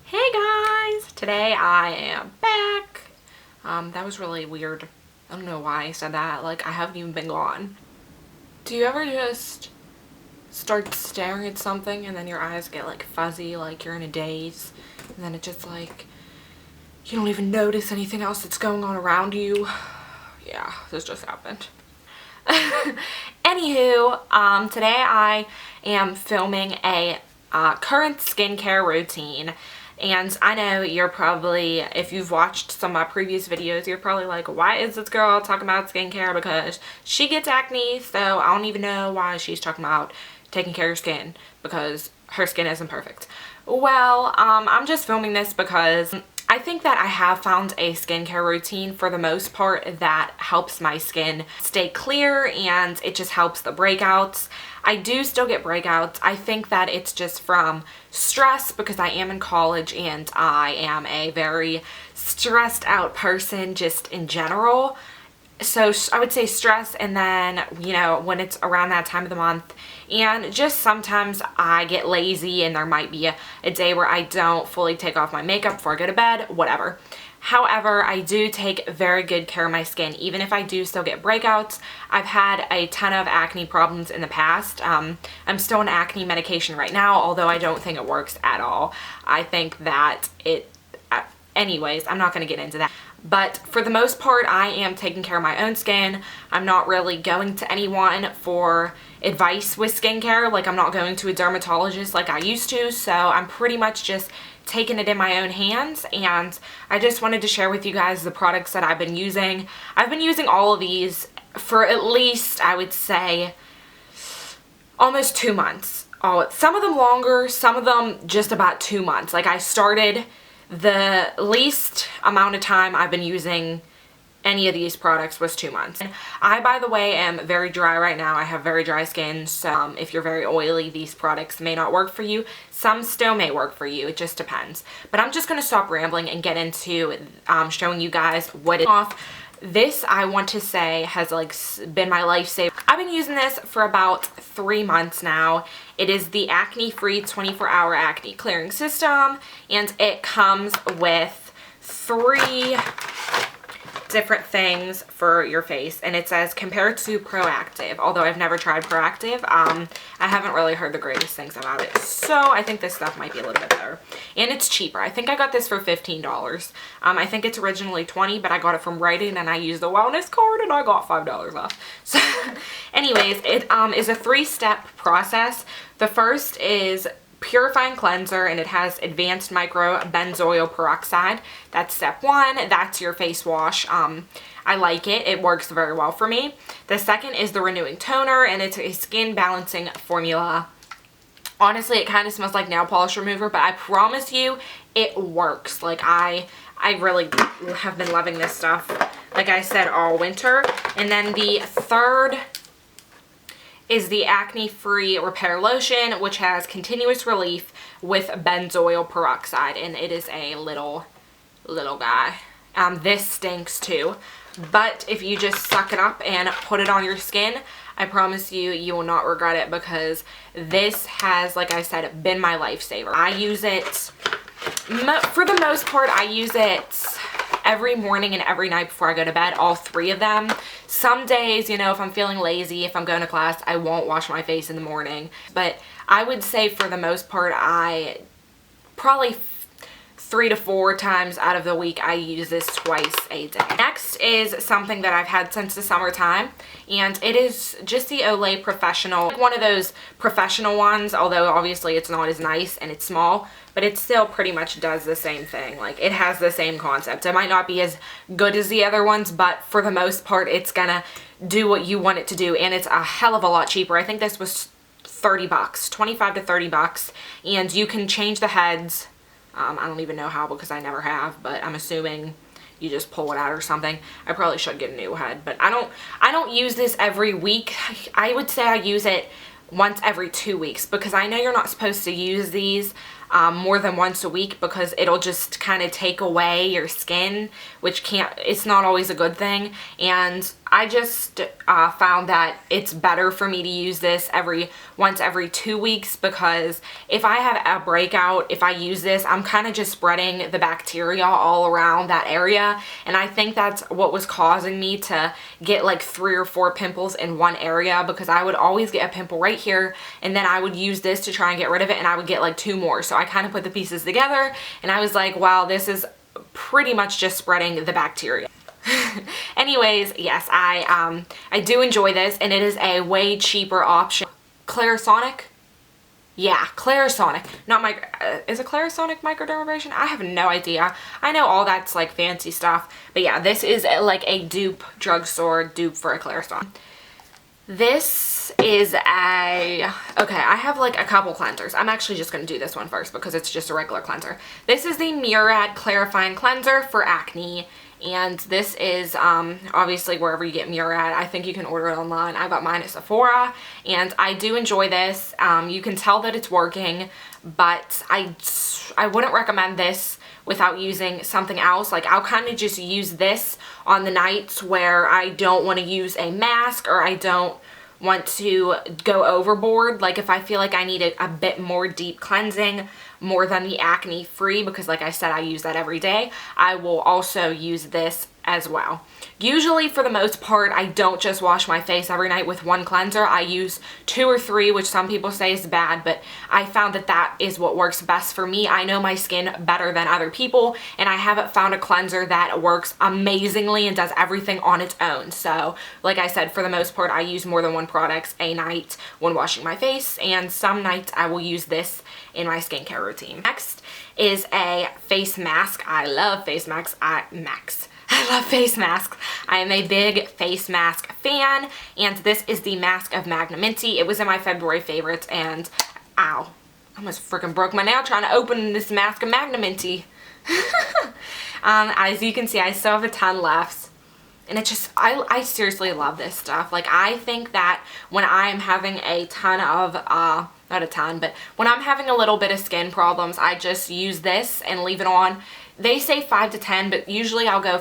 Hey guys! Today I am back. That was really weird. I don't know why I said that. Like, I haven't even been gone. Do you ever just start staring at something and then your eyes get like fuzzy, like you're in a daze, and then it just like, you don't even notice anything else that's going on around you? Yeah, this just happened. Anywho, today I am filming a current skincare routine. And I know you're probably, if you've watched some of my previous videos, you're probably like, why is this girl talking about skincare? Because she gets acne, so I don't even know why she's talking about taking care of your skin, because her skin isn't perfect. Well, I'm just filming this because I think that I have found a skincare routine for the most part that helps my skin stay clear, and it just helps the breakouts. I do still get breakouts. I think that it's just from stress because I am in college and I am a very stressed out person just in general. So I would say stress, and then, you know, when it's around that time of the month, and just sometimes I get lazy and there might be a day where I don't fully take off my makeup before I go to bed, whatever. However, I do take very good care of my skin, even if I do still get breakouts. I've had a ton of acne problems in the past. I'm still on acne medication right now, although I don't think it works at all. I think that anyways, I'm not going to get into that. But for the most part, I am taking care of my own skin. I'm not really going to anyone for advice with skincare. Like, I'm not going to a dermatologist like I used to. So I'm pretty much just taking it in my own hands. And I just wanted to share with you guys the products that I've been using. I've been using all of these for at least, I would say, almost 2 months. Some of them longer, some of them just about 2 months. Like, I started, the least amount of time I've been using any of these products was 2 months. I, by the way, am very dry right now. I have very dry skin, so if you're very oily, these products may not work for you. Some still may work for you. It just depends. But I'm just going to stop rambling and get into showing you guys what it's off. This, I want to say, has like been my lifesaver. I've been using this for about 3 months now. It is the acne-free 24-hour acne clearing system, and it comes with 3 different things for your face, and it says compared to Proactive, although I've never tried Proactive. I haven't really heard the greatest things about it, so I think this stuff might be a little bit better, and it's cheaper. I think I got this for $15. I think it's originally $20, but I got it from Rite Aid and I used the wellness card and I got $5 off. So anyways, it is a 3-step process. The first is purifying cleanser, and it has advanced micro benzoyl peroxide. That's step 1. That's your face wash. I like it. It works very well for me. The second is the renewing toner, and it's a skin balancing formula. Honestly, it kind of smells like nail polish remover, but I promise you it works. Like, I really have been loving this stuff, like I said, all winter. And then the third is the acne-free repair lotion, which has continuous relief with benzoyl peroxide, and it is a little guy. This stinks too, but if you just suck it up and put it on your skin, I promise you, you will not regret it, because this has, like I said, been my lifesaver. I use it, for the most part, I use it every morning and every night before I go to bed, all 3 of them. Some days, you know, if I'm feeling lazy, if I'm going to class, I won't wash my face in the morning. But I would say for the most part, I probably 3 to 4 times out of the week, I use this twice a day. Next is something that I've had since the summertime, and it is just the Olay Professional. One of those professional ones, although obviously it's not as nice and it's small, but it still pretty much does the same thing. Like, it has the same concept. It might not be as good as the other ones, but for the most part, it's gonna do what you want it to do, and it's a hell of a lot cheaper. I think this was $30, 25 to $30, and you can change the heads. I don't even know how, because I never have, but I'm assuming you just pull it out or something. I probably should get a new head, but I don't use this every week. I would say I use it once every 2 weeks, because I know you're not supposed to use these more than once a week, because it'll just kind of take away your skin, which it's not always a good thing. And I just found that it's better for me to use this once every 2 weeks, because if I have a breakout, if I use this, I'm kind of just spreading the bacteria all around that area, and I think that's what was causing me to get like 3 or 4 pimples in one area, because I would always get a pimple right here, and then I would use this to try and get rid of it, and I would get like 2 more. So I kind of put the pieces together, and I was like, wow, this is pretty much just spreading the bacteria. Anyways, yes, I do enjoy this, and it is a way cheaper option. Clarisonic? Yeah, Clarisonic. Not is it Clarisonic microdermabrasion? I have no idea. I know all that's like fancy stuff, but yeah, this is like a drugstore dupe for a Clarisonic. This is okay, I have like a couple cleansers. I'm actually just going to do this one first because it's just a regular cleanser. This is the Murad Clarifying Cleanser for acne. And this is obviously wherever you get Murad. I think you can order it online. I got mine at Sephora, and I do enjoy this. You can tell that it's working, but I wouldn't recommend this without using something else. Like, I'll kind of just use this on the nights where I don't want to use a mask, or I don't want to go overboard. Like, if I feel like I need a bit more deep cleansing, more than the acne free, because like I said, I use that every day, I will also use this as well. Usually, for the most part, I don't just wash my face every night with one cleanser. I use 2 or 3, which some people say is bad, but I found that that is what works best for me. I know my skin better than other people, and I haven't found a cleanser that works amazingly and does everything on its own. So, like I said, for the most part, I use more than one product a night when washing my face, and some nights I will use this in my skincare routine. Next is a face mask. I love face masks. I love face masks. I am a big face mask fan, and this is the Mask of Magnaminty. It was in my February favorites, and ow, I almost freaking broke my nail trying to open this Mask of Magnaminty. As you can see, I still have a ton left, and it just, I seriously love this stuff. Like, I think that when I am having a ton of, not a ton, but when I'm having a little bit of skin problems, I just use this and leave it on. They say 5 to 10, but usually I'll go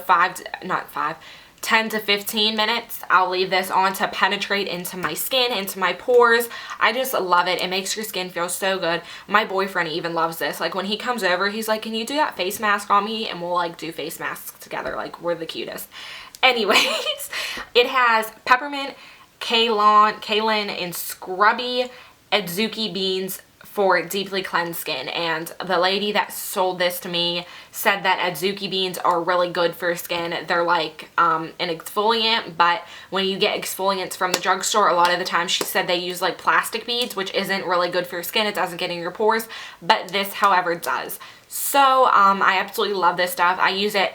10 to 15 minutes. I'll leave this on to penetrate into my skin, into my pores. I just love it. It makes your skin feel so good. My boyfriend even loves this. Like, when he comes over, he's like, can you do that face mask on me? And we'll like do face masks together. Like, we're the cutest. Anyways, it has peppermint, kaolin, and scrubby adzuki beans for deeply cleansed skin. And the lady that sold this to me said that adzuki beans are really good for skin. They're like an exfoliant, but when you get exfoliants from the drugstore, a lot of the time she said they use like plastic beads, which isn't really good for your skin. It doesn't get in your pores, but this, however, does. So I absolutely love this stuff. I use it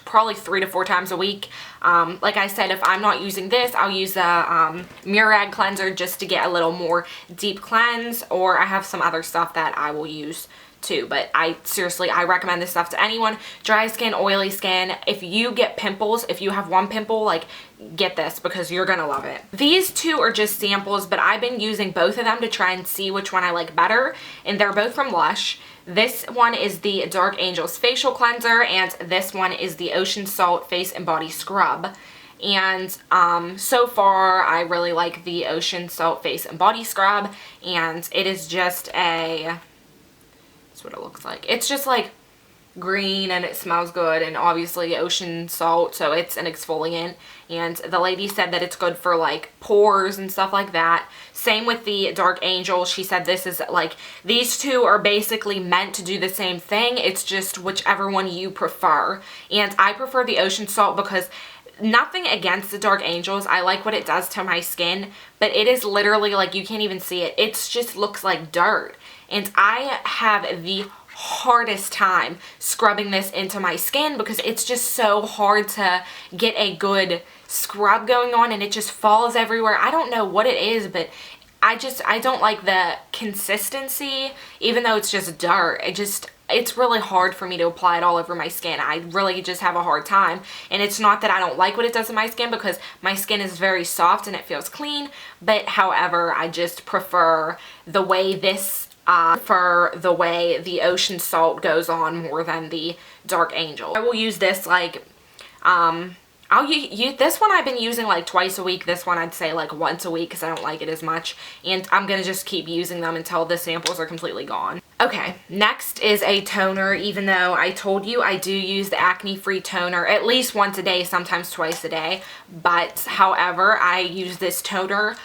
probably 3 to 4 times a week. Like I said, if I'm not using this, I'll use a Murad cleanser just to get a little more deep cleanse, or I have some other stuff that I will use too. But I recommend this stuff to anyone. Dry skin, oily skin. If you get pimples, if you have one pimple, like, get this because you're gonna love it. These two are just samples, but I've been using both of them to try and see which one I like better, and they're both from Lush. This one is the Dark Angels Facial Cleanser, and this one is the Ocean Salt Face and Body Scrub. And so far, I really like the Ocean Salt Face and Body Scrub, and it is just that's what it looks like. It's just like green, and it smells good, and obviously ocean salt, so it's an exfoliant. And the lady said that it's good for like pores and stuff like that. Same with the Dark Angel. She said this is like, these two are basically meant to do the same thing. It's just whichever one you prefer. And I prefer the ocean salt because, nothing against the Dark Angels, I like what it does to my skin, but it is literally like, you can't even see it. It just looks like dirt. And I have the hardest time scrubbing this into my skin because it's just so hard to get a good scrub going on, and it just falls everywhere. I don't know what it is, but I don't like the consistency, even though it's just dirt. It's really hard for me to apply it all over my skin. I really just have a hard time. And it's not that I don't like what it does to my skin, because my skin is very soft and it feels clean. But however, I just prefer the way this for the way the ocean salt goes on more than the Dark Angel. I will use this like, I'll use this one. I've been using like twice a week. This one I'd say like once a week because I don't like it as much. And I'm going to just keep using them until the samples are completely gone. Okay, next is a toner. Even though I told you I do use the acne-free toner at least once a day, sometimes twice a day. But however, I use this toner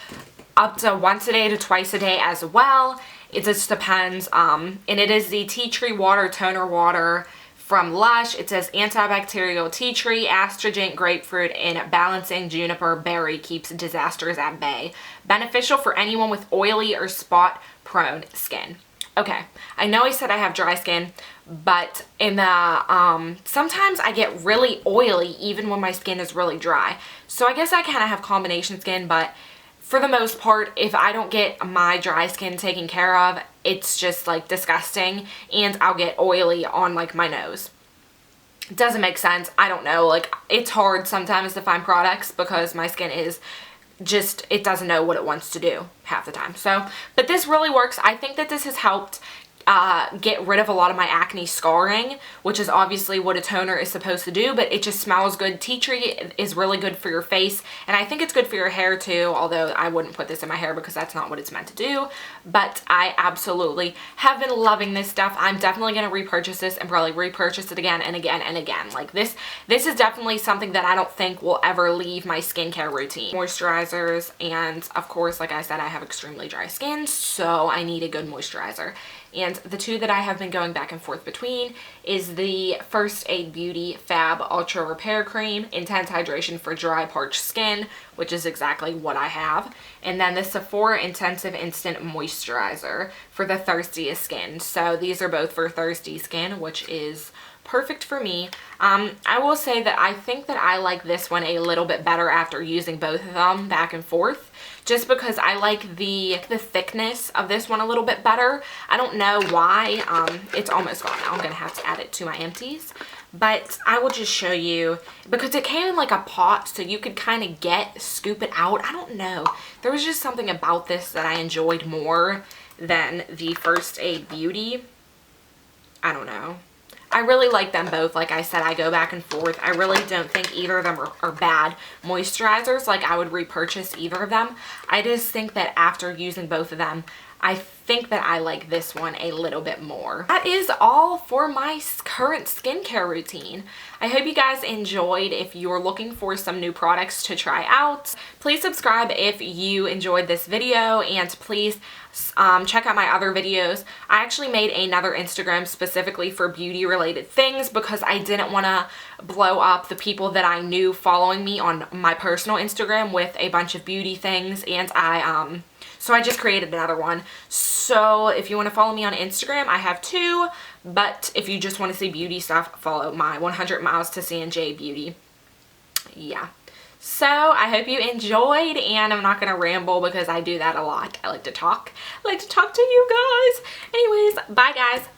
up to once a day to twice a day as well. It just depends. And it is the Tea Tree Water Toner Water from Lush. It says antibacterial tea tree, astringent grapefruit, and balancing juniper berry keeps disasters at bay. Beneficial for anyone with oily or spot prone skin. Okay, I know I said I have dry skin, but in the sometimes I get really oily even when my skin is really dry. So I guess I kind of have combination skin, but for the most part, if I don't get my dry skin taken care of, it's just like disgusting, and I'll get oily on like my nose. It doesn't make sense. I don't know. Like, it's hard sometimes to find products because my skin is just, it doesn't know what it wants to do half the time. So, but this really works. I think that this has helped get rid of a lot of my acne scarring, which is obviously what a toner is supposed to do, but it just smells good. Tea tree is really good for your face, and I think it's good for your hair too, although I wouldn't put this in my hair because that's not what it's meant to do. But I absolutely have been loving this stuff. I'm definitely going to repurchase this and probably repurchase it again and again and again. Like this is definitely something that I don't think will ever leave my skincare routine. Moisturizers, and of course, like I said, I have extremely dry skin, so I need a good moisturizer. And the two that I have been going back and forth between is the First Aid Beauty Fab Ultra Repair Cream, Intense Hydration for Dry Parched Skin, which is exactly what I have. And then the Sephora Intensive Instant Moisturizer for the thirstiest skin. So these are both for thirsty skin, which is perfect for me. I will say that I think that I like this one a little bit better after using both of them back and forth, just because I like the thickness of this one a little bit better. I don't know why. It's almost gone now. I'm gonna have to add it to my empties, but I will just show you because it came in like a pot, so you could kind of scoop it out. I don't know. There was just something about this that I enjoyed more than the First Aid Beauty. I don't know. I really like them both. Like I said, I go back and forth. I really don't think either of them are bad moisturizers. Like, I would repurchase either of them. I just think that after using both of them, I think that I like this one a little bit more. That is all for my current skincare routine. I hope you guys enjoyed. If you're looking for some new products to try out, please subscribe if you enjoyed this video, and please check out my other videos. I actually made another Instagram specifically for beauty related things because I didn't want to blow up the people that I knew following me on my personal Instagram with a bunch of beauty things, and so I just created another one. So if you want to follow me on Instagram, I have two, but if you just want to see beauty stuff, follow my 100 Miles to CNJ Beauty. Yeah. So I hope you enjoyed, and I'm not going to ramble because I do that a lot. I like to talk. I like to talk to you guys. Anyways, bye guys.